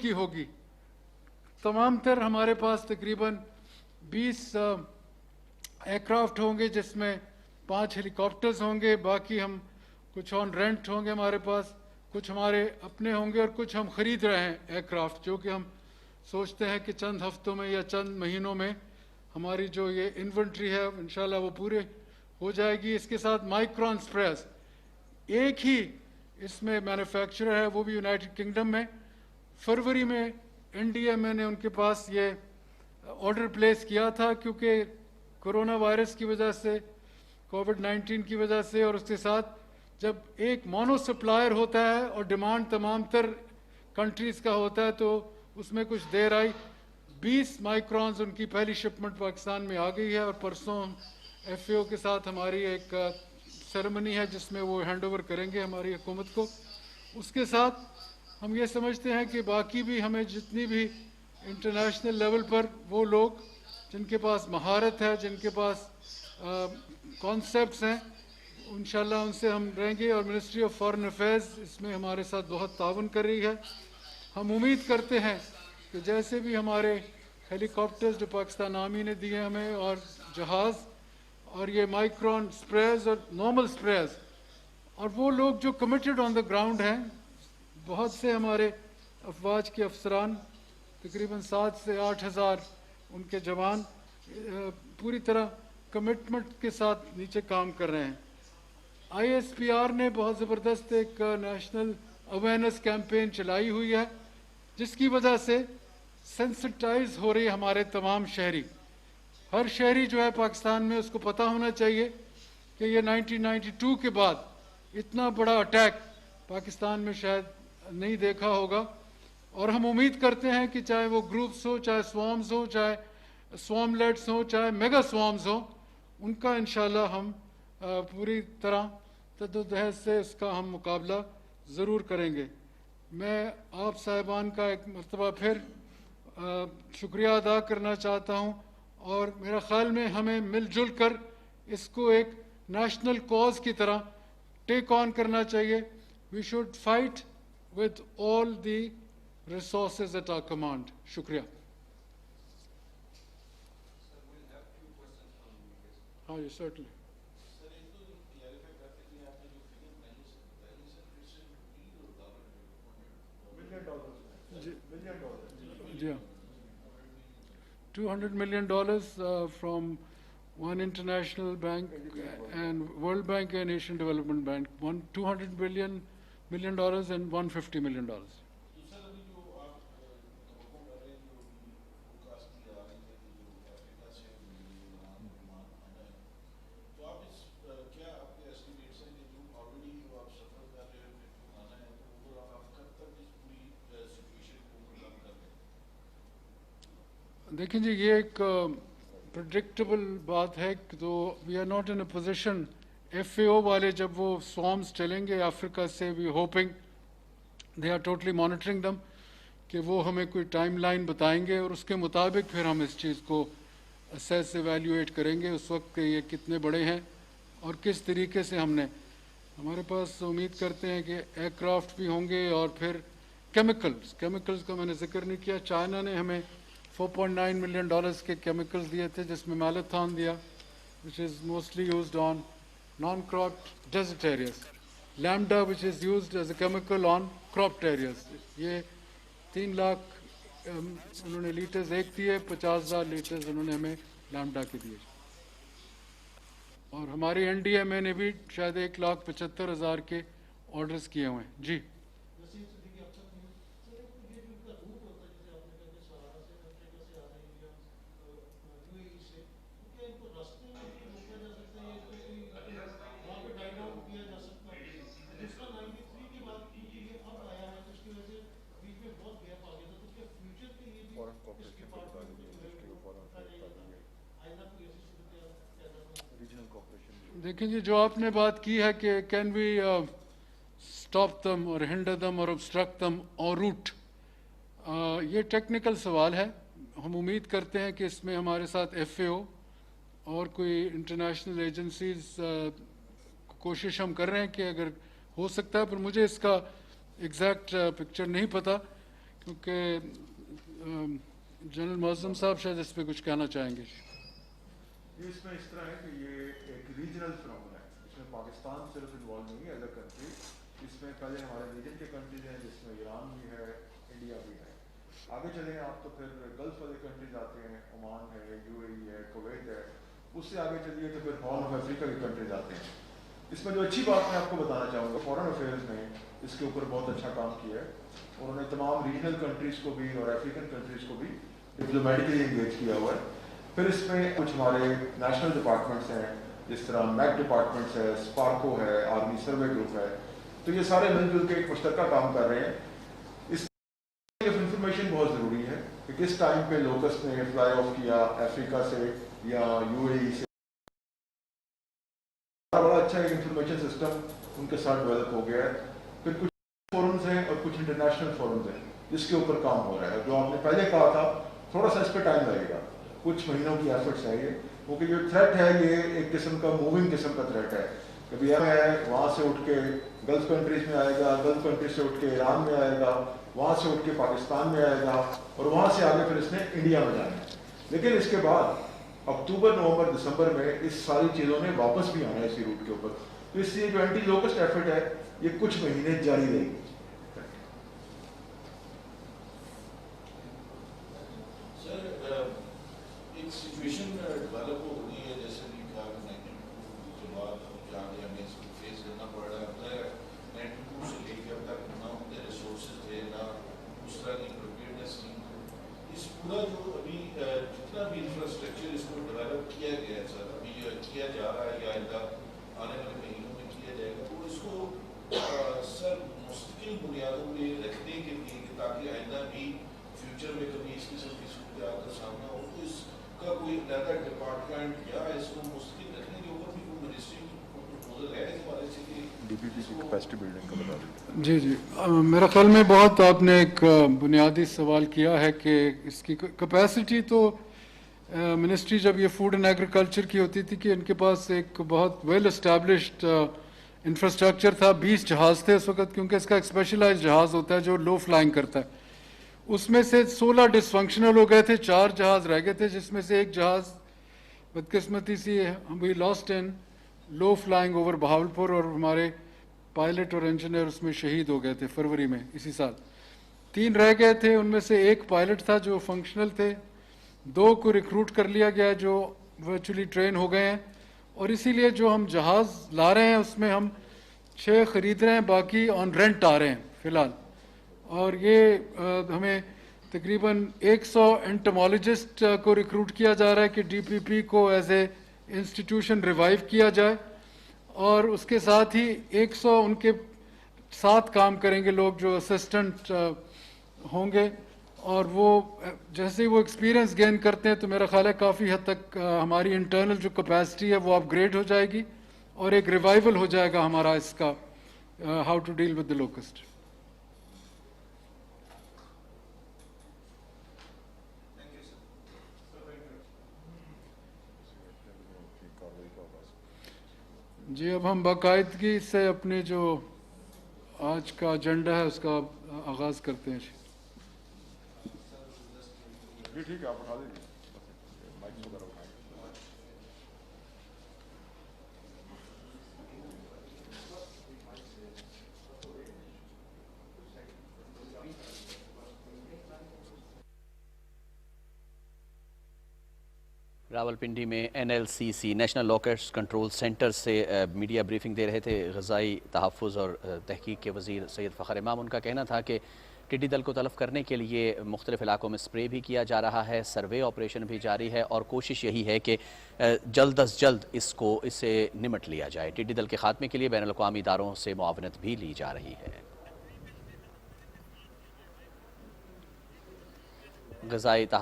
کی ہوگی. تمام تر ہمارے پاس تقریباً 20 ایئر کرافٹ ہوں گے، جس میں 5 ہیلی کاپٹرز ہوں گے، باقی ہم کچھ آن رینٹ ہوں گے ہمارے پاس، کچھ ہمارے اپنے ہوں گے اور کچھ ہم خرید رہے ہیں ایئر کرافٹ، جو کہ ہم سوچتے ہیں کہ چند ہفتوں میں یا چند مہینوں میں ہماری جو یہ انوینٹری ہے انشاءاللہ وہ پورے ہو جائے گی. اس کے ساتھ مائکرون اسپریز ایک ہی اس میں مینوفیکچرر ہے، وہ بھی یونائٹڈ کنگڈم میں. فروری میں انڈیا میں نے ان کے پاس یہ آرڈر پلیس کیا تھا، کیونکہ کرونا وائرس کی وجہ سے، کووڈ-19 کی وجہ سے، اور اس کے ساتھ جب ایک مونو سپلائر ہوتا ہے اور ڈیمانڈ تمام تر کنٹریز کا ہوتا ہے تو اس میں کچھ دیر آئی. 20 مائکرونز ان کی پہلی شپمنٹ پاکستان میں آ گئی ہے، اور پرسوں ایف اے او کے ساتھ ہماری ایک سیریمنی ہے جس میں وہ ہینڈ اوور کریں گے ہماری حکومت کو. اس کے ساتھ ہم یہ سمجھتے ہیں کہ باقی بھی ہمیں جتنی بھی انٹرنیشنل لیول پر وہ لوگ جن کے پاس مہارت ہے، جن کے پاس کانسیپٹس ہیں، انشاءاللہ ان سے ہم رہیں گے. اور منسٹری آف فارن افیئرز اس میں ہمارے ساتھ بہت تعاون کر رہی ہے. ہم امید کرتے ہیں کہ جیسے بھی ہمارے ہیلی کاپٹرز جو پاکستان آرمی نے دیے ہمیں، اور جہاز، اور یہ مائکرون اسپریز اور نارمل اسپریز، اور وہ لوگ جو کمیٹڈ آن دا گراؤنڈ ہیں، بہت سے ہمارے افواج کے افسران، تقریباً 7 سے 8 ہزار ان کے جوان پوری طرح کمٹمنٹ کے ساتھ نیچے کام کر رہے ہیں. آئی ایس پی آر نے بہت زبردست ایک نیشنل اویئرنیس کیمپین چلائی ہوئی ہے، جس کی وجہ سے سینسٹائز ہو رہی ہے ہمارے تمام شہری. ہر شہری جو ہے پاکستان میں، اس کو پتہ ہونا چاہیے کہ یہ 1992 کے بعد اتنا بڑا اٹیک پاکستان میں شاید نہیں دیکھا ہوگا. اور ہم امید کرتے ہیں کہ چاہے وہ گروپس ہو، چاہے سوامز ہو، چاہے سواملیٹس ہوں، چاہے میگا سوامز ہوں، ان کا انشاءاللہ ہم پوری طرح جدوجہد سے اس کا ہم مقابلہ ضرور کریں گے. میں آپ صاحبان کا ایک مرتبہ پھر شکریہ ادا کرنا چاہتا ہوں، اور میرا خیال میں ہمیں مل جل کر اس کو ایک نیشنل کاز کی طرح ٹیک آن کرنا چاہیے. We should fight with all the resources at our command. شکریہ. ہاں جی سرٹنلی. جی ہاں، $200 million from one international bank and World Bank and Asian Development Bank. $200 million and $150 million. دیکھیں جی، یہ ایک پریڈکٹیبل بات ہے کہ تو we are not in a position. F A O والے جب وہ سوامز چلیں گے افریقہ سے، we hoping they are totally monitoring them, کہ وہ ہمیں کوئی ٹائم لائن بتائیں گے، اور اس کے مطابق پھر ہم اس چیز کو اسیس ایویلیویٹ کریں گے اس وقت کہ یہ کتنے بڑے ہیں اور کس طریقے سے ہم نے. ہمارے پاس امید کرتے ہیں کہ ایئر کرافٹ بھی ہوں گے، اور پھر کیمیکلز کا میں نے ذکر نہیں کیا. چائنا نے ہمیں $4.9 million کے کیمیکلز دیے تھے، جس میں میلاتھون دیا which is mostly used on non-cropped desert areas. Lambda which is used as a chemical on cropped areas. یہ 3 لاکھ انہوں نے لیٹرز ایک دیے، 50,000 لیٹرز انہوں نے ہمیں لامڈا کے دیے. اور ہماری این ڈی ایم اے نے بھی شاید 1,75,000 کے آرڈرز کیے ہوئے ہیں. جی دیکھیں جی، جو آپ نے بات کی ہے کہ کین وی اسٹاپ دم اور ہنڈر دم اور obstruct دم اور روٹ، یہ ٹیکنیکل سوال ہے. ہم امید کرتے ہیں کہ اس میں ہمارے ساتھ ایف اے او اور کوئی انٹرنیشنل ایجنسیز کوشش ہم کر رہے ہیں کہ اگر ہو سکتا ہے، پر مجھے اس کا ایگزیکٹ پکچر نہیں پتہ کیونکہ جنرل معظم صاحب شاید اس پہ کچھ کہنا چاہیں گے. اس میں اس طرح ہے کہ یہ ایک ریجنل فنومنا ہے. اس میں پاکستان صرف انوالو نہیں ہے، ایز اے کنٹری. اس میں پہلے ہمارے ریجن کے کنٹریز ہیں جس میں ایران بھی ہے، انڈیا بھی ہے. آگے چلیں آپ تو پھر گلف والے کنٹریز آتے ہیں، عمان ہے، یو اے ای ہے، کویت ہے. اس سے آگے چلیے تو پھر ہارن آف افریقہ کے کنٹریز آتے ہیں. اس میں جو اچھی بات میں آپ کو بتانا چاہوں گا، فارن افیئرز نے اس کے اوپر بہت اچھا کام کیا ہے. انہوں نے تمام ریجنل کنٹریز کو بھی اور افریقن کنٹریز کو بھی ڈپلومیٹکلی انگیج کیا ہوا ہے. پھر اس میں کچھ ہمارے نیشنل ڈپارٹمنٹس ہیں، جس طرح میک ڈپارٹمنٹس ہے، اسپارکو ہے، آرمی سروے گروپ ہے. تو یہ سارے مل جل کے ایک مشترکہ کام کر رہے ہیں. اس انفارمیشن بہت ضروری ہے کہ کس ٹائم پہ لوکسٹ نے فلائی آف کیا افریقہ سے یا یو اے ای سے. بڑا اچھا ایک انفارمیشن سسٹم ان کے ساتھ ڈیولپ ہو گیا ہے. پھر کچھ فورمز ہیں اور کچھ انٹرنیشنل فورمز ہیں جس کے اوپر کام ہو رہا ہے. جو آپ نے پہلے کہا تھا تھوڑا سا اس پہ ٹائم لگے گا، کچھ مہینوں کی ایفرٹس ہے یہ. کیونکہ یہ تھریٹ ہے، یہ ایک قسم کا موونگ قسم کا تھریٹ ہے. کبھی ہے وہاں سے اٹھ کے گلف کنٹریز میں آئے گا، گلف کنٹریز سے اٹھ کے ایران میں آئے گا، وہاں سے اٹھ کے پاکستان میں آئے گا، اور وہاں سے آگے پھر اس نے انڈیا میں جانا ہے. لیکن اس کے بعد اکتوبر، نومبر، دسمبر میں اس ساری چیزوں نے واپس بھی آنا ہے اسی روٹ کے اوپر. تو اس لیے جو اینٹی لوکسٹ ایفرٹ ہے یہ کچھ مہینے جاری رہے گی. ایک سچویشن ڈیولپ ہو رہی ہے، جیسے بھی کہا کہ 92 کے بعد جہاں ہمیں اس کو فیس کرنا پڑ رہا ہے. 92 سے لے کے اب تک نہ اتنے ریسورسز تھے، نہ اس طرح کی پریپیئرنیس تھی. اس پورا جو ابھی جتنا بھی انفراسٹرکچر اس کو ڈیولپ کیا گیا ہے سر، ابھی کیا جا رہا ہے یا آئندہ آنے والے مہینوں میں کیا جائے گا، تو اس کو سر مستقل بنیادوں پہ رکھنے کے لیے کہ تاکہ آئندہ بھی فیوچر میں کبھی اس قسم کی صورتحال کا سامنا ہو، تو اس کا کوئی علیحدہ ڈپارٹمنٹ یا اس کو مستقل رکھنے کے اوپر بھی کوئی منسٹری پروپوزل ہے اس بارے سے کہ ڈی پی پی کی کیپیسٹی بلڈنگ کا بتا دیجیے. جی جی، میرا خیال میں بہت آپ نے ایک بنیادی سوال کیا ہے کہ اس کی کیپیسٹی تو منسٹری جب یہ فوڈ اینڈ ایگریکلچر کی ہوتی تھی کہ ان کے پاس ایک بہت ویل اسٹیبلشڈ انفراسٹرکچر تھا. 20 جہاز تھے اس وقت، کیونکہ اس کا ایک اسپیشلائز جہاز ہوتا ہے جو لو فلائنگ کرتا ہے. اس میں سے 16 ڈس فنکشنل ہو گئے تھے، 4 جہاز رہ گئے تھے، جس میں سے ایک جہاز بدقسمتی سے وی لاسٹ ان لو فلائنگ اوور بہاولپور، اور ہمارے پائلٹ اور انجینئر اس میں شہید ہو گئے تھے فروری میں اسی سال. 3 رہ گئے تھے، ان میں سے ایک پائلٹ تھا جو فنکشنل تھے، 2 کو ریکروٹ کر لیا گیا جو ورچولی ٹرین ہو گئے ہیں. اور اسی لیے جو ہم جہاز لا رہے ہیں اس میں ہم 6 خرید رہے ہیں، باقی آن رینٹ آ رہے ہیں فی الحال. اور یہ ہمیں تقریباً 100 انٹمالوجسٹ کو ریکروٹ کیا جا رہا ہے کہ ڈی پی پی کو ایز اے انسٹیٹیوشن ریوائیو کیا جائے. اور اس کے ساتھ ہی 100 ان کے ساتھ کام کریں گے لوگ جو اسسٹنٹ ہوں گے. اور وہ جیسے ہی وہ ایکسپیرینس گین کرتے ہیں تو میرا خیال ہے کافی حد تک ہماری انٹرنل جو کیپیسٹی ہے وہ اپ گریڈ ہو جائے گی اور ایک ریوائول ہو جائے گا ہمارا اس کا how to deal with the locust. جی، اب ہم باقاعدگی سے اپنے جو آج کا ایجنڈا ہے اس کا آغاز کرتے ہیں. جی ٹھیک ہے، آپ اٹھا لیجیے مائک وغیرہ اٹھائیں. راولپنڈی میں NLCC national lockers control centre سے میڈیا بریفنگ دے رہے تھے غذائی تحفظ اور تحقیق کے وزیر سید فخر امام. ان کا کہنا تھا کہ ٹڈی دل کو تلف کرنے کے لیے مختلف علاقوں میں سپرے بھی کیا جا رہا ہے، سروے آپریشن بھی جاری ہے، اور کوشش یہی ہے کہ جلد از جلد اس سے نمٹ لیا جائے. ٹڈی دل کے خاتمے کے لیے بین الاقوامی اداروں سے معاونت بھی لی جا رہی ہے. غذائی تحفظ